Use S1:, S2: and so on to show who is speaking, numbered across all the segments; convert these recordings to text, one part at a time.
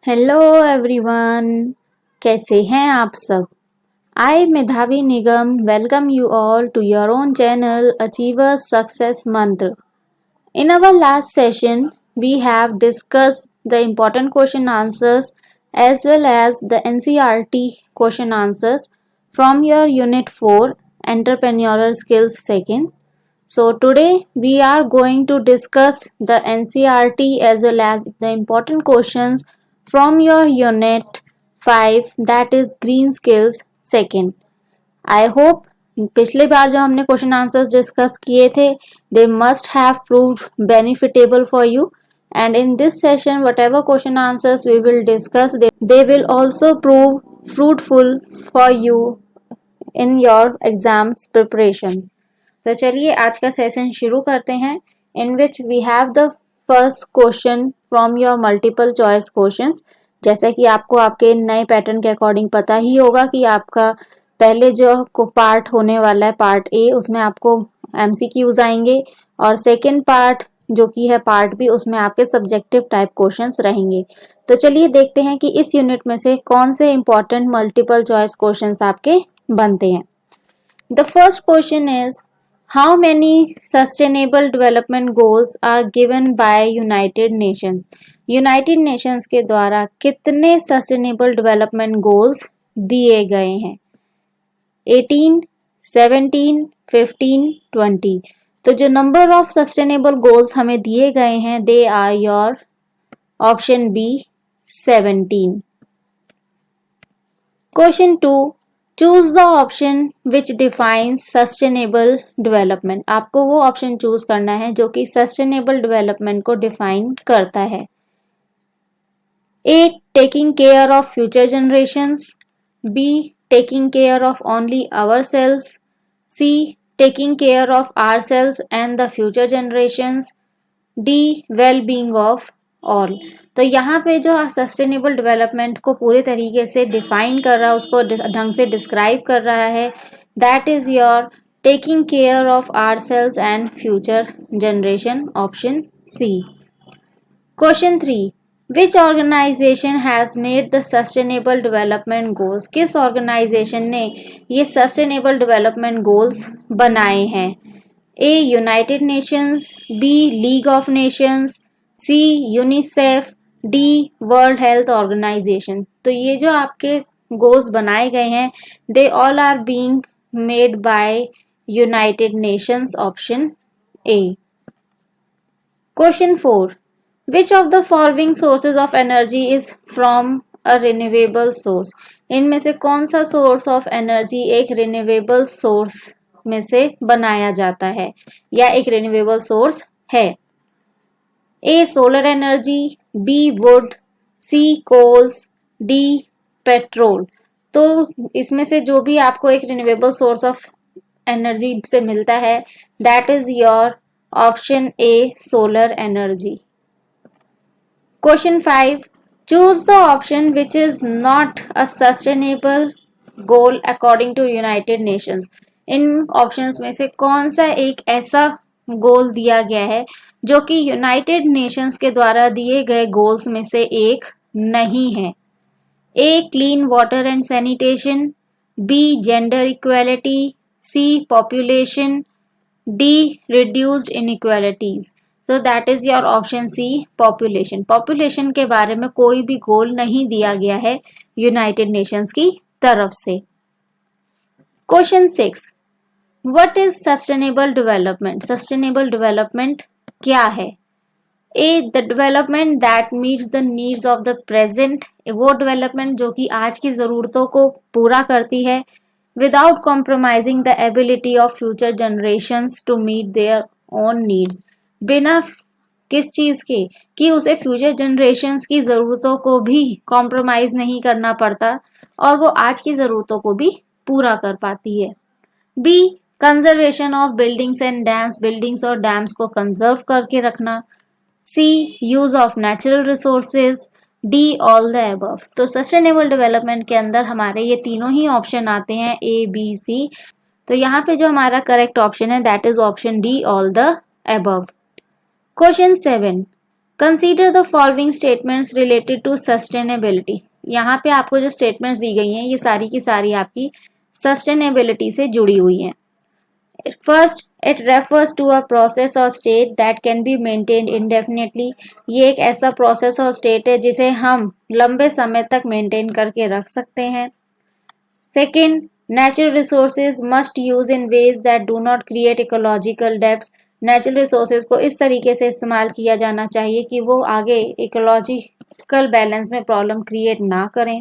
S1: Hello everyone, कैसे हैं आप सब। I Medhavi Nigam welcome you all to your own channel achievers success mantra. In our last session, we have discussed the important question answers as well as the NCERT question answers from your Unit 4 Entrepreneurial Skills second. So today we are going to discuss the NCERT as well as the important questions from your Unit 5, that is Green Skills second. I hope पिछले बार जो हमने question answers discuss किए थे they must have proved benefitable for you, and in this session whatever question answers we will discuss they will also prove fruitful for you in your exams preparations. तो चलिए आज का session शुरू करते हैं, in which we have the first question from your multiple choice questions. जैसा कि आपको आपके नए पैटर्न के अकॉर्डिंग पता ही होगा कि आपका पहले जो को पार्ट होने वाला है पार्ट ए, उसमें आपको एमसीक्यूज आएंगे और सेकंड पार्ट जो कि है पार्ट बी, उसमें आपके सब्जेक्टिव टाइप क्वेश्चंस रहेंगे. तो चलिए देखते हैं कि इस यूनिट में से कौन से इंपॉर्टेंट मल्टीपल चॉइस क्वेश्चंस आपके बनते हैं. The first question is how many sustainable development goals are given by United Nations. United Nations के द्वारा कितने सस्टेनेबल डेवलपमेंट गोल्स दिए गए हैं. 18, 17, 15, 20. तो जो नंबर ऑफ सस्टेनेबल गोल्स हमें दिए गए हैं they are your option B 17. Question 2, choose the option which defines sustainable development. आपको वो ऑप्शन चूज करना है जो कि सस्टेनेबल डेवलपमेंट को डिफाइन करता है. A, taking care of future generations. B, taking care of only ourselves. C, taking care of ourselves and the future generations. D, well-being of all. तो यहाँ पे जो सस्टेनेबल डेवलपमेंट को पूरे तरीके से डिफाइन कर रहा है, उसको ढंग से डिस्क्राइब कर रहा है, that is your taking care of ourselves and future generation, option C. Question 3, Which organization has made the sustainable development goals? किस ऑर्गेनाइजेशन ने ये सस्टेनेबल डेवलपमेंट गोल्स बनाए हैं. A, United Nations. B, League of Nations. C, UNICEF. D, World Health Organization. तो ये जो आपके goals बनाए गए हैं they all are being made by United Nations, option A. Question 4, Which of the following sources of energy is from a renewable source? इनमें से कौन सा सोर्स ऑफ एनर्जी एक रिन्यूएबल सोर्स में से बनाया जाता है या एक रिन्यूएबल सोर्स है. A, solar energy. B, wood. C, coals. D, petrol. तो इसमें से जो भी आपको एक रिन्यूएबल सोर्स ऑफ एनर्जी से मिलता है that is your option A, solar energy. Question 5, choose the option which is not a sustainable goal according to United Nations. In options में से कौन सा एक ऐसा गोल दिया गया है जो कि यूनाइटेड नेशंस के द्वारा दिए गए गोल्स में से एक नहीं है. A, clean water and sanitation. B, gender equality. C, population. D, reduced inequalities. तो that is your option C, population. Population के बारे में कोई भी गोल नहीं दिया गया है यूनाइटेड नेशंस की तरफ से. Question 6, what is sustainable development. Sustainable development क्या है. A, the development that meets the needs of the present. वो डेवलपमेंट जो कि आज की जरूरतों को पूरा करती है without compromising the ability of future generations to meet their own needs. बिना किस चीज के कि उसे फ्यूचर जनरेशंस की जरूरतों को भी कॉम्प्रोमाइज नहीं करना पड़ता और वो आज की जरूरतों को भी पूरा कर पाती है. B, conservation of buildings and dams. Buildings और डैम्स को कंजर्व करके रखना. C, use of natural resources. D, all the above. तो सस्टेनेबल डेवलपमेंट के अंदर हमारे ये तीनों ही ऑप्शन आते हैं ए, बी, सी. तो यहाँ पे जो हमारा करेक्ट ऑप्शन है that is option D, all the above. Question 7, consider the following statements related to sustainability. यहाँ पे आपको जो स्टेटमेंट्स दी गई हैं ये सारी की सारी आपकी सस्टेनेबिलिटी से जुड़ी हुई हैं। First, it refers to a process or state that can be maintained indefinitely. ये एक ऐसा प्रोसेस और स्टेट है जिसे हम लंबे समय तक मेंटेन करके रख सकते हैं। Second, natural resources must use in ways that do not create ecological debts. Natural resources को इस तरीके से इस्तेमाल किया जाना चाहिए कि वो आगे इकोलॉजिकल बैलेंस में प्रॉब्लम क्रिएट ना करें।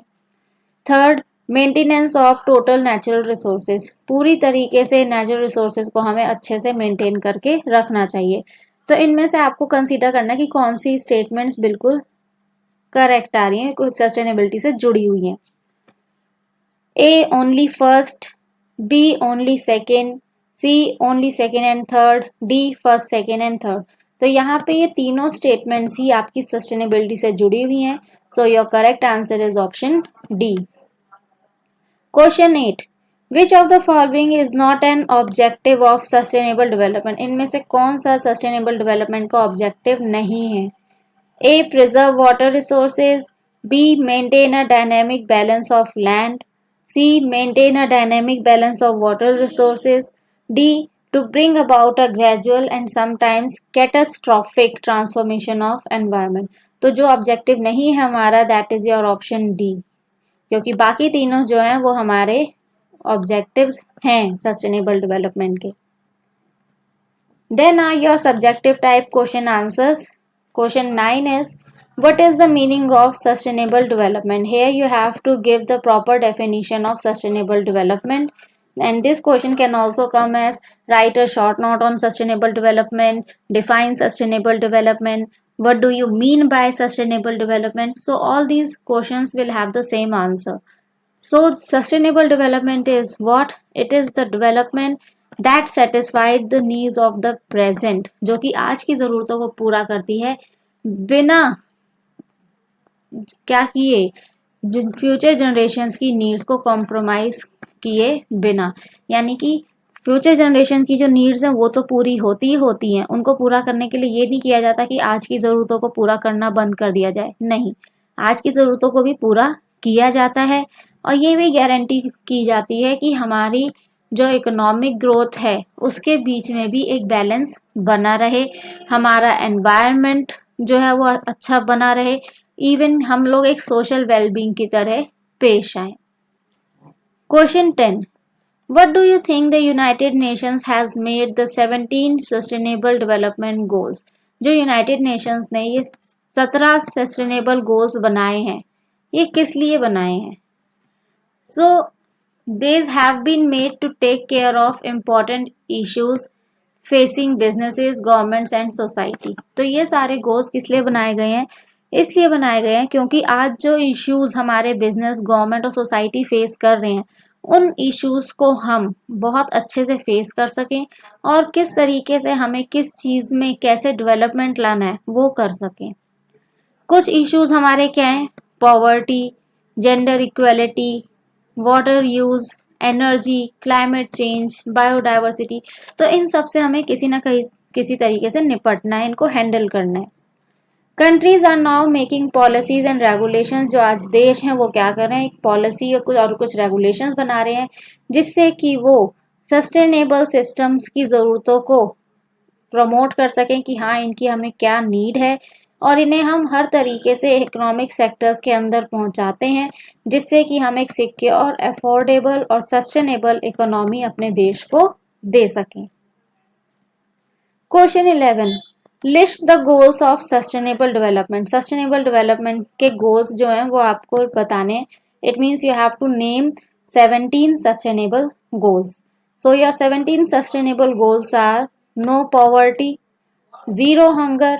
S1: Third, maintenance of total natural resources. पूरी तरीके से नेचुरल रिसोर्सेज को हमें अच्छे से मेंटेन करके रखना चाहिए। तो इनमें से आपको कंसीडर करना है कि कौन सी स्टेटमेंट्स बिल्कुल करेक्ट आ रही हैं, कुछ सस्टेनेबिलिटी से जुड़ी हुई हैं। A only first, B only second, C only second and third, D first, second and third। तो यहाँ पे ये तीनों स्टेटमेंट्स ही आपकी सस्टेनेबिलिटी से जुड़ी हुई हैं। So your correct answer is option D. Question 8, which of the following is not an objective of sustainable development. इनमें से कौन सा सस्टेनेबल डेवलपमेंट का ऑब्जेक्टिव नहीं है। A, preserve water resources, B, maintain a dynamic balance of land, C, maintain a dynamic balance of water resources, D, to bring about a gradual and sometimes catastrophic transformation of environment। तो जो objective नहीं है हमारा that is your option D, क्योंकि बाकी तीनों जो हैं वो हमारे ऑब्जेक्टिव्स हैं सस्टेनेबल डेवलपमेंट के। Then are your subjective type question answers. Question 9 is, what is the meaning of sustainable development? Here you have to give the proper definition of sustainable development. And this question can also come as write a short note on sustainable development, define sustainable development, what do you mean by sustainable development? So all these questions will have the same answer. So sustainable development is what? It is the development that satisfied the needs of the present, जो कि आज की ज़रूरतों को पूरा करती है बिना क्या किए, फ्यूचर जनरेशन्स की नीड्स को कॉम्प्रोमाइज किए बिना। यानी कि फ्यूचर जनरेशन की जो नीड्स हैं वो तो पूरी होती ही होती हैं, उनको पूरा करने के लिए ये नहीं किया जाता कि आज की ज़रूरतों को पूरा करना बंद कर दिया जाए। नहीं, आज की ज़रूरतों को भी पूरा किया जाता है और ये भी गारंटी की जाती है कि हमारी जो इकोनॉमिक ग्रोथ है उसके बीच में भी एक बैलेंस बना रहे, हमारा एनवायरनमेंट जो है वो अच्छा बना रहे, इवन हम लोग एक सोशल वेलबींग की तरह पेश आए। Question 10, what do you think the United Nations has made the 17 sustainable development goals. जो यूनाइटेड नेशंस ने ये 17 सस्टेनेबल गोल्स बनाए हैं, ये किस लिए बनाए हैं। सो these have been made to take care of important issues facing businesses, governments and society। तो ये सारे गोल्स किस लिए बनाए गए हैं, इसलिए बनाए गए हैं क्योंकि आज जो इश्यूज हमारे बिजनेस, गवर्नमेंट और सोसाइटी फेस कर रहे हैं उन इश्यूज को हम बहुत अच्छे से फेस कर सकें और किस तरीके से हमें किस चीज़ में कैसे डेवलपमेंट लाना है वो कर सकें। कुछ इश्यूज हमारे क्या हैं, poverty, gender equality, water use, energy, climate change, biodiversity. तो इन सब से हमें किसी ना किसी तरीके से निपटना है, इनको हैंडल करना है। Countries are now making policies and regulations. जो आज देश हैं वो क्या कर रहे हैं, एक पॉलिसी और कुछ रेगुलेशंस बना रहे हैं जिससे कि वो सस्टेनेबल सिस्टम्स की ज़रूरतों को प्रमोट कर सकें कि हाँ इनकी हमें क्या नीड है और इन्हें हम हर तरीके से इकोनॉमिक सेक्टर्स के अंदर पहुंचाते हैं जिससे कि हम एक सिक्योर, अफोर्डेबल और सस्टेनेबल इकोनॉमी अपने देश को दे सकें। Question 11, list the goals of sustainable development. Sustainable development के गोल्स जो हैं वो आपको बताने हैं। It means you have to name 17 sustainable goals. So your 17 sustainable goals are no poverty, zero hunger,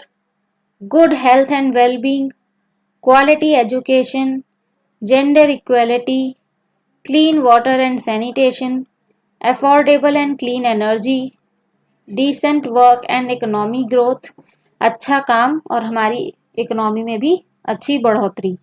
S1: good health and well-being, quality education, gender equality, clean water and sanitation, affordable and clean energy, decent work and economic growth, अच्छा काम और हमारी economy में भी अच्छी बढ़ोतरी।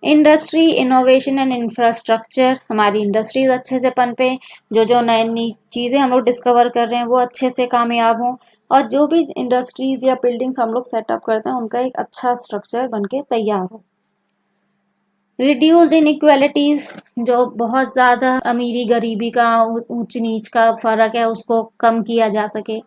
S1: Industry, innovation and infrastructure, हमारी industries अच्छे से पनपे, जो नई नई चीज़ें हम लोग डिस्कवर कर रहे हैं वो अच्छे से कामयाब हों। और जो भी इंडस्ट्रीज या बिल्डिंग्स हम लोग सेटअप करते हैं उनका एक अच्छा स्ट्रक्चर बनके तैयार हो। रिड्यूस्ड इनइक्वालिटीज, जो बहुत ज़्यादा अमीरी गरीबी का ऊंच नीच का फर्क है उसको कम किया जा सके।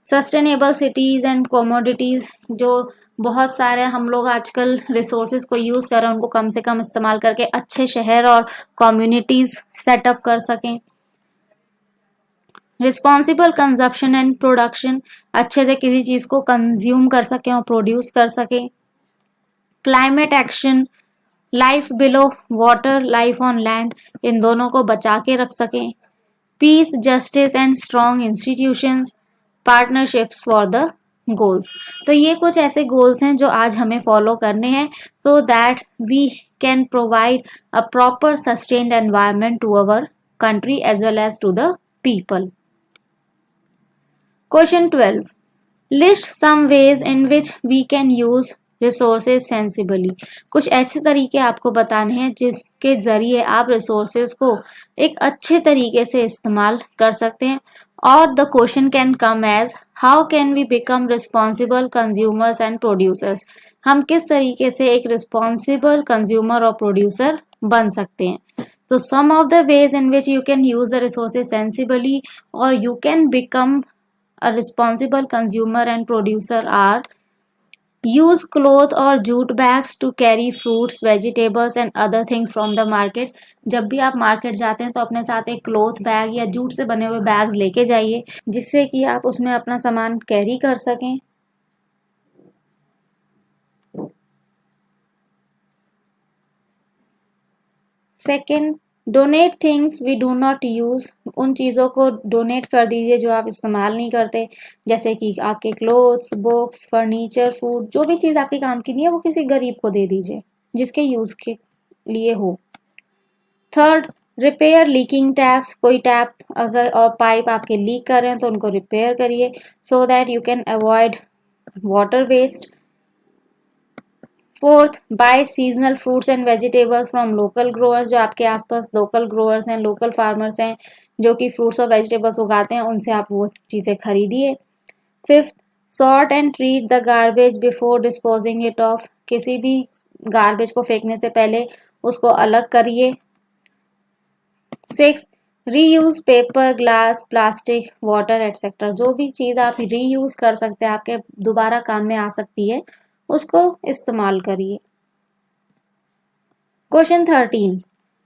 S1: सस्टेनेबल सिटीज़ एंड कमोडिटीज़, जो बहुत सारे हम लोग आजकल रिसोर्सेज को यूज़ कर रहे हैं उनको कम से कम इस्तेमाल करके अच्छे शहर और कम्युनिटीज़ सेटअप कर सकें। रिस्पॉन्सिबल कंजप्शन एंड प्रोडक्शन, अच्छे से किसी चीज़ को कंज्यूम कर सकें और प्रोड्यूस कर सकें। Climate action, life below water, life on land, इन दोनों को बचा के रख सकें। Peace, justice and strong institutions, partnerships for the goals. तो ये कुछ ऐसे गोल्स हैं जो आज हमें फॉलो करने हैं so that we can provide a proper sustained environment to our country as well as to the people. Question 12. List some ways in which we can use resources sensibly. कुछ ऐसे तरीके आपको बताने हैं जिसके जरिए आप रिसोर्सेज को एक अच्छे तरीके से इस्तेमाल कर सकते हैं। और the question can come as how can we become responsible consumers and producers. हम किस तरीके से एक रिस्पॉन्सिबल कंज्यूमर और प्रोड्यूसर बन सकते हैं। So some of the ways in which you can use the resources sensibly or you can become a responsible consumer and producer are: use cloth or jute bags to carry fruits, vegetables and other things from the market. जब भी आप market जाते हैं तो अपने साथ एक cloth bag या जूट से बने हुए बैग्स लेके जाइए जिससे कि आप उसमें अपना सामान कैरी कर सकें। Second, donate things we do not use, उन चीज़ों को डोनेट कर दीजिए जो आप इस्तेमाल नहीं करते, जैसे कि आपके क्लोथ्स, बुक्स, फर्नीचर, फूड, जो भी चीज़ आपके काम की नहीं है वो किसी गरीब को दे दीजिए जिसके यूज़ के लिए हो। थर्ड, रिपेयर लीकिंग टैप्स, कोई टैप अगर और पाइप आपके लीक कर रहे हैं तो उनको रिपेयर करिए so that you can avoid water waste. Fourth, buy seasonal fruits and vegetables from local growers, जो आपके आसपास लोकल ग्रोअर्स हैं, लोकल फार्मर्स हैं जो कि फ्रूट्स और वेजिटेबल्स उगाते हैं, उनसे आप वो चीज़ें खरीदिए। Fifth, sort and treat the garbage before disposing it of, किसी भी गार्बेज को फेंकने से पहले उसको अलग करिए। Six, reuse paper, glass, plastic, water etcetera, जो भी चीज़ आप रीयूज कर सकते हैं, आपके दोबारा काम में आ सकती है, उसको इस्तेमाल करिए। Question 13.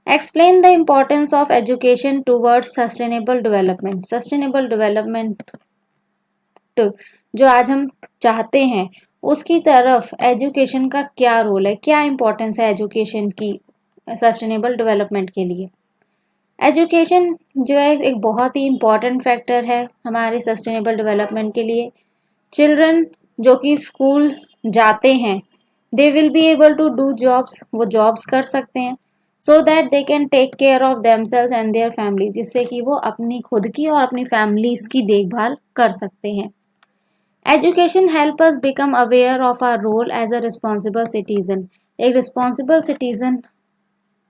S1: Explain the importance of education towards sustainable development. Sustainable development जो आज हम चाहते हैं उसकी तरफ एजुकेशन का क्या रोल है, क्या इम्पोर्टेंस है एजुकेशन की सस्टेनेबल डेवलपमेंट के लिए। एजुकेशन जो है एक बहुत ही इम्पॉर्टेंट फैक्टर है हमारे सस्टेनेबल डेवलपमेंट के लिए। चिल्ड्रन जो कि स्कूल जाते हैं they will be able to do jobs, वो जॉब्स कर सकते हैं so that they can take care of themselves and their family, जिससे कि वो अपनी खुद की और अपनी फैमिलीज की देखभाल कर सकते हैं। Education help us become aware of our role as a responsible citizen. एक रिस्पॉन्सिबल सिटीजन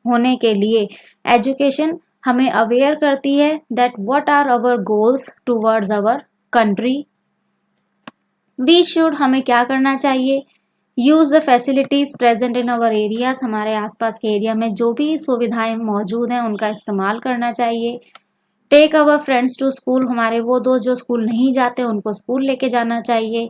S1: होने के लिए एजुकेशन हमें अवेयर करती है that what are our goals towards our country. We should, हमें क्या करना चाहिए, use the facilities present in our areas, हमारे आसपास के एरिया में जो भी सुविधाएं मौजूद हैं उनका इस्तेमाल करना चाहिए। Take our friends to school, हमारे वो दोस्त जो स्कूल नहीं जाते उनको स्कूल लेके जाना चाहिए।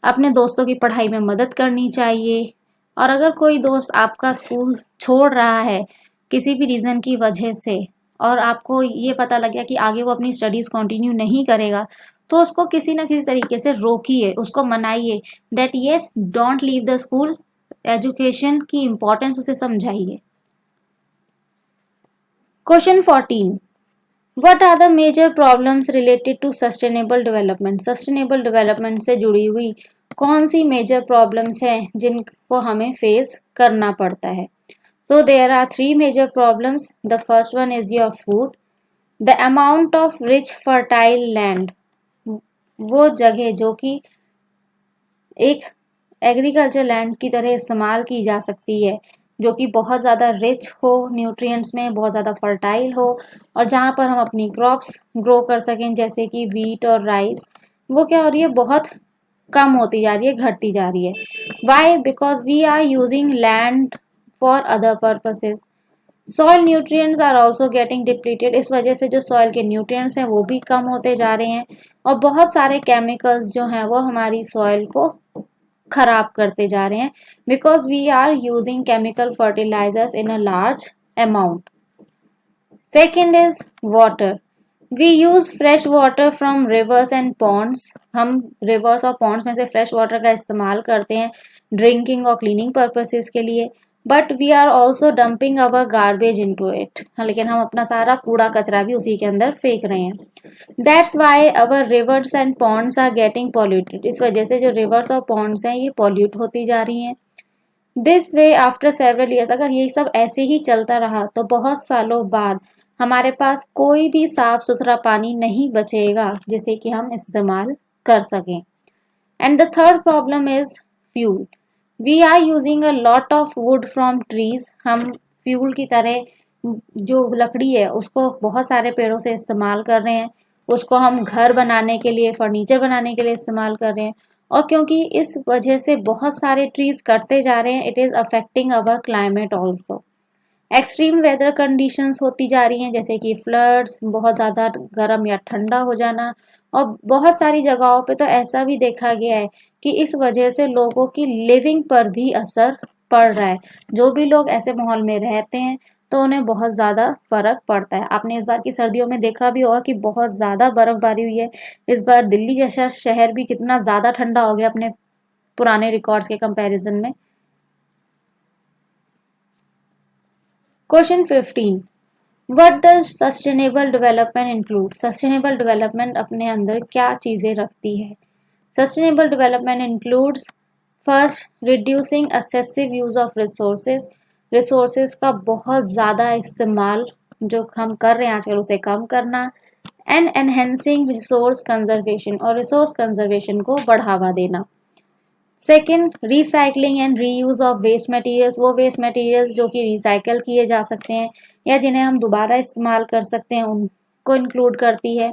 S1: अपने दोस्तों की पढ़ाई में मदद करनी चाहिए। और अगर कोई दोस्त आपका स्कूल छोड़ रहा है किसी भी रीज़न की वजह से और आपको ये पता लग गया कि आगे वो अपनी स्टडीज़ कंटिन्यू नहीं करेगा तो उसको किसी न किसी तरीके से रोकिए, उसको मनाइए that yes don't leave the school, education की इम्पोर्टेंस उसे समझाइए। Question 14. What are the major problems related to sustainable development. Sustainable development से जुड़ी हुई कौन सी मेजर प्रॉब्लम्स हैं जिनको हमें फेस करना पड़ता है। So there are three major problems. The first one is your food. The amount of rich fertile land, वो जगह जो कि एक एग्रीकल्चर लैंड की तरह इस्तेमाल की जा सकती है, जो कि बहुत ज़्यादा रिच हो न्यूट्रिएंट्स में, बहुत ज़्यादा फर्टाइल हो और जहाँ पर हम अपनी क्रॉप्स ग्रो कर सकें जैसे कि वीट और राइस। वो क्या हो रही है, बहुत कम होती जा रही है, घटती जा रही है। Why? Because we are using land for other purposes. Soil nutrients are also getting depleted, इस वजह से जो सॉइल के न्यूट्रिएंट्स हैं वो भी कम होते जा रहे हैं, और बहुत सारे केमिकल्स जो हैं वो हमारी सॉइल को खराब करते जा रहे हैं, because we are using chemical fertilisers in a large amount. Second is water. We use fresh water from rivers and ponds, हम रिवर्स और पॉन्ड्स में से फ्रेश वाटर का इस्तेमाल करते हैं ड्रिंकिंग और क्लीनिंग पर्पसेस के लिए, but we are also dumping our garbage into it, लेकिन हम अपना सारा कूड़ा कचरा भी उसी के अंदर फेंक रहे हैं। That's why our rivers and ponds are getting polluted, इस वजह से जो रिवर्स और पॉन्ड्स हैं ये पॉल्यूट होती जा रही हैं। This way after several years, अगर ये सब ऐसे ही चलता रहा तो बहुत सालों बाद हमारे पास कोई भी साफ सुथरा पानी नहीं बचेगा जिसे कि हम इस्तेमाल कर सकें। And the third problem is fuel. We are using a lot of wood from trees, हम फ्यूल की तरह जो लकड़ी है उसको बहुत सारे पेड़ों से इस्तेमाल कर रहे हैं, उसको हम घर बनाने के लिए, फर्नीचर बनाने के लिए इस्तेमाल कर रहे हैं, और क्योंकि इस वजह से बहुत सारे ट्रीज कटते जा रहे हैं, it is affecting our climate also. Extreme weather conditions होती जा रही हैं, जैसे कि फ्लड्स, बहुत ज़्यादा गर्म या ठंडा हो जाना, और बहुत सारी जगहों पे तो ऐसा भी देखा गया है कि इस वजह से लोगों की लिविंग पर भी असर पड़ रहा है। जो भी लोग ऐसे माहौल में रहते हैं तो उन्हें बहुत ज़्यादा फर्क पड़ता है। आपने इस बार की सर्दियों में देखा भी होगा कि बहुत ज़्यादा बर्फबारी हुई है। इस बार दिल्ली जैसा शहर भी कितना ज़्यादा ठंडा हो गया अपने पुराने रिकॉर्ड्स के कंपैरिजन में। Question 15, what does sustainable development include? Sustainable development अपने अंदर क्या चीज़ें रखती है? Sustainable development includes first, reducing excessive use of resources, resources का बहुत ज़्यादा इस्तेमाल जो हम कर रहे हैं आजकल उसे कम करना, एंड एनहेंसिंग रिसोर्स कंजर्वेशन, और रिसोर्स कंजर्वेशन को बढ़ावा देना। Second, recycling and reuse of waste materials, वो वेस्ट मटेरियल्स जो कि रिसाइकल किए जा सकते हैं या जिन्हें हम दोबारा इस्तेमाल कर सकते हैं उनको इंक्लूड करती है।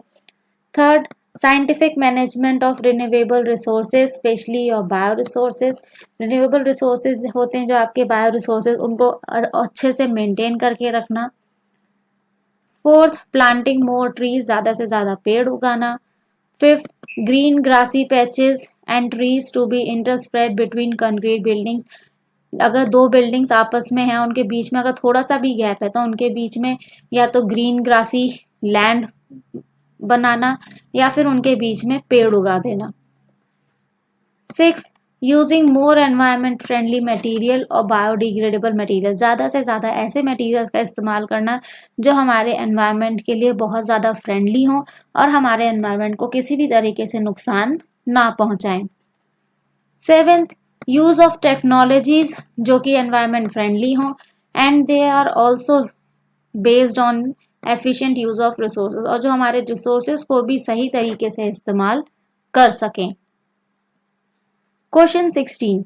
S1: Third, scientific management of renewable resources, specially और बायो रिसोर्सेज। रिन्यूएबल रिसोर्सेज होते हैं जो आपके बायो रिसोर्सेज, उनको अच्छे से मेंटेन करके रखना। फोर्थ, प्लांटिंग मोर ट्रीज, ज़्यादा से ज़्यादा पेड़ उगाना। Fifth, green grassy patches and trees to be interspread between concrete buildings, अगर दो बिल्डिंग्स आपस में हैं उनके बीच में अगर थोड़ा सा भी गैप है तो उनके बीच में या तो ग्रीन ग्रासी लैंड बनाना या फिर उनके बीच में पेड़ उगा देना। Six, using more environment friendly material और बायोडिग्रेडेबल मटेरियल, ज़्यादा से ज़्यादा ऐसे मटेरियल्स का इस्तेमाल करना जो हमारे एनवायरमेंट के लिए बहुत ज़्यादा फ्रेंडली हों और हमारे एनवायरमेंट को किसी भी तरीके से नुकसान ना पहुंचाएं। सेवेंथ, यूज ऑफ टेक्नोलॉजीज जो कि एनवायरमेंट फ्रेंडली हों and they are also based on efficient use of resources, और जो हमारे रिसोर्सेज को भी सही तरीके से इस्तेमाल कर सकें। Question 16,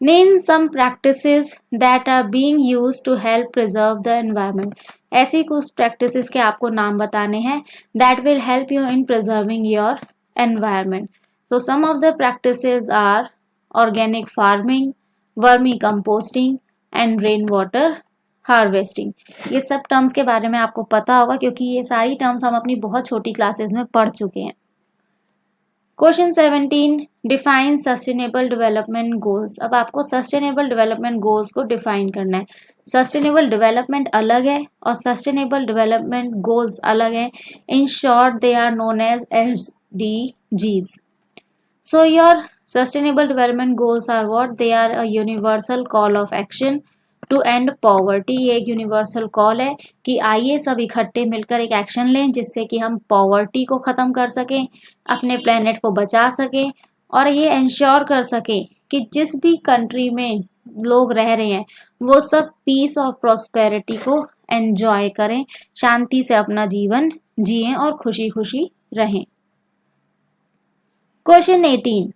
S1: name some practices that are being used to help preserve the environment, ऐसी कुछ प्रैक्टिसेस के आपको नाम बताने हैं that will help you in preserving your environment. So some of the practices are organic farming, vermi composting and rain water harvesting. ये सब terms के बारे में आपको पता होगा क्योंकि ये सारी टर्म्स हम अपनी बहुत छोटी क्लासेस में पढ़ चुके हैं। Question 17, define sustainable development goals. अब आपको सस्टेनेबल डेवलपमेंट गोल्स को डिफाइन करना है। सस्टेनेबल डेवलपमेंट अलग है और सस्टेनेबल डेवलपमेंट गोल्स अलग है। In short they are known as SDGs. So your sustainable development goals are what? They are a universal call of action to end poverty. ये एक यूनिवर्सल कॉल है कि आइए सब इकट्ठे मिलकर एक एक्शन लें जिससे कि हम पॉवर्टी को ख़त्म कर सकें, अपने प्लेनेट को बचा सकें और ये इंश्योर कर सकें कि जिस भी कंट्री में लोग रह रहे हैं वो सब पीस और प्रॉस्पेरिटी को एंजॉय करें, शांति से अपना जीवन जिएं और खुशी खुशी रहें। Question 18.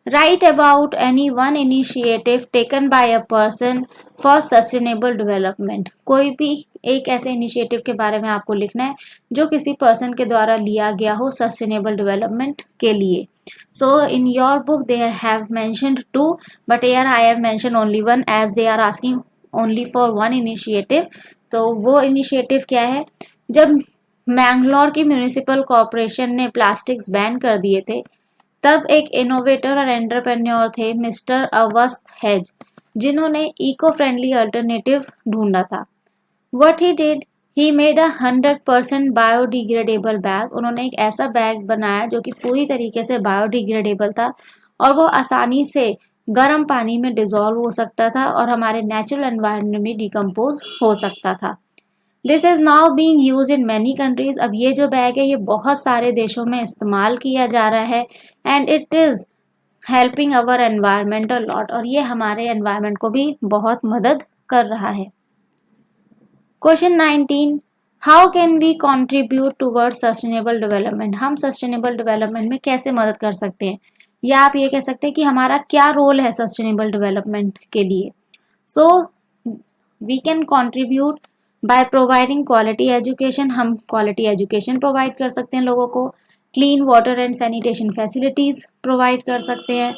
S1: Write about any one initiative taken by a person for sustainable development. कोई भी एक ऐसे इनिशिएटिव के बारे में आपको लिखना है जो किसी पर्सन के द्वारा लिया गया हो सस्टेनेबल डेवलपमेंट के लिए। So in your book they have mentioned two, but here I have mentioned only one as they are asking only for one initiative. तो वो इनिशिएटिव क्या है? जब मैंगलोर की म्यूनिसिपल कॉरपोरेशन ने प्लास्टिक्स बैन कर दिए थे, तब एक इनोवेटर और एंटरप्रेन्योर थे मिस्टर अवस्थ हेज, जिन्होंने इको फ्रेंडली अल्टरनेटिव ढूंढा था. What he did, he made a 100% biodegradable bag. उन्होंने एक ऐसा बैग बनाया जो कि पूरी तरीके से बायोडिग्रेडेबल था और वो आसानी से गर्म पानी में डिजोल्व हो सकता था और हमारे नेचुरल एनवायरनमेंट में डिकम्पोज हो सकता था. This is now being use in many countries. अब ये जो बैग है ये बहुत सारे देशों में इस्तेमाल किया जा रहा है and it is helping our environment a lot. और ये हमारे एनवायरमेंट को भी बहुत मदद कर रहा है. Question 19, how can we contribute toward sustainable development. हम सस्टेनेबल डेवलपमेंट में कैसे मदद कर सकते हैं, या आप ये कह सकते हैं कि हमारा क्या रोल है सस्टेनेबल डेवलपमेंट के लिए. So we can contribute by providing quality education. हम क्वालिटी एजुकेशन प्रोवाइड कर सकते हैं लोगों को. Clean water and sanitation facilities provide कर सकते हैं.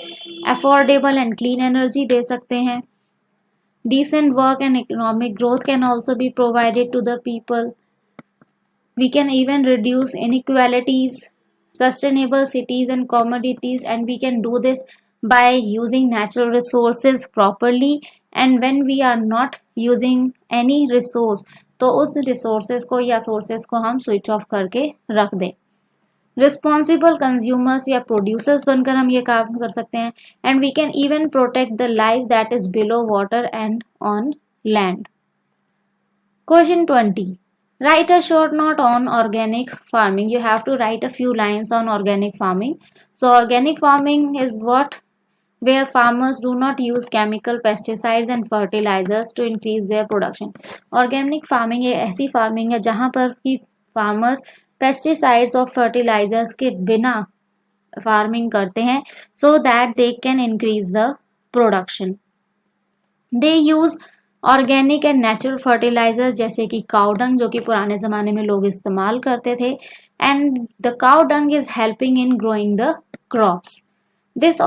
S1: अफोर्डेबल एंड क्लीन एनर्जी दे सकते हैं. Decent work and economic growth can also be provided to the people. We can even reduce inequalities, sustainable cities and commodities, and we can do this by using natural resources properly. And when we are not using any resource, तो उस resources को या sources को हम switch off करके रख दें. Responsible consumers या प्रोड्यूसर्स बनकर हम ये काम कर सकते हैं. And we can even protect the life that is below water and on land. Question 20, write a short note on organic farming. You have to write a few lines on organic farming. So organic farming is what where farmers do not use chemical pesticides and fertilizers to increase their production. Organic farming एक ऐसी farming है जहाँ पर कि farmers pesticides और fertilisers के बिना farming करते हैं so that they can increase the production. They use organic and natural fertilisers जैसे कि काउ डंग, जो कि पुराने ज़माने में लोग इस्तेमाल करते थे. And the cow dung is helping in growing the crops. This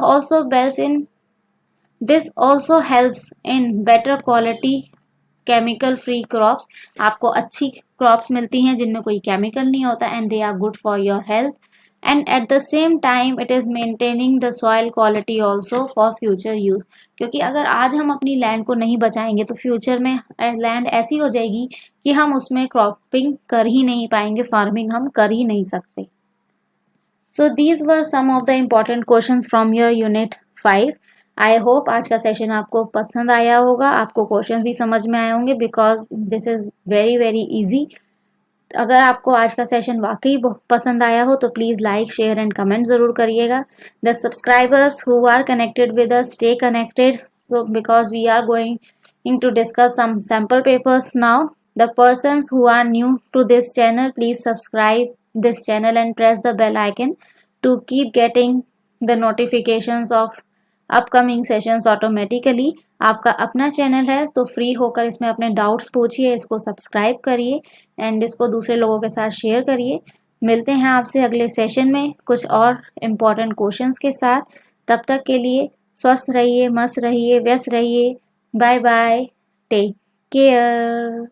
S1: also helps in better quality chemical free crops. आपको अच्छी crops मिलती हैं जिनमें कोई chemical नहीं होता and they are good for your health. And at the same time it is maintaining the soil quality also for future use. क्योंकि अगर आज हम अपनी लैंड को नहीं बचाएंगे तो फ्यूचर में लैंड ऐसी हो जाएगी कि हम उसमें क्रॉपिंग कर ही नहीं पाएंगे, फार्मिंग हम कर ही नहीं सकते. So these were some of the important questions from your unit 5. I hope आज का सेशन आपको पसंद आया होगा, आपको क्वेश्चंस भी समझ में आए होंगे because this is very very easy. अगर आपको आज का सेशन वाकई पसंद आया हो तो please like share and comment ज़रूर करिएगा. The subscribers who are connected with us stay connected so because we are going to discuss some sample papers now. The persons who are new to this channel please subscribe this channel and press the bell icon to keep getting the notifications of upcoming sessions automatically. आपका अपना channel है तो free होकर इसमें अपने doubts पूछिए, इसको subscribe करिए एंड इसको दूसरे लोगों के साथ शेयर करिए. मिलते हैं आपसे अगले सेशन में कुछ और इम्पोर्टेंट क्वेश्चंस के साथ. तब तक के लिए स्वस्थ रहिए, मस्त रहिए, व्यस्त रहिए. Bye bye, take care.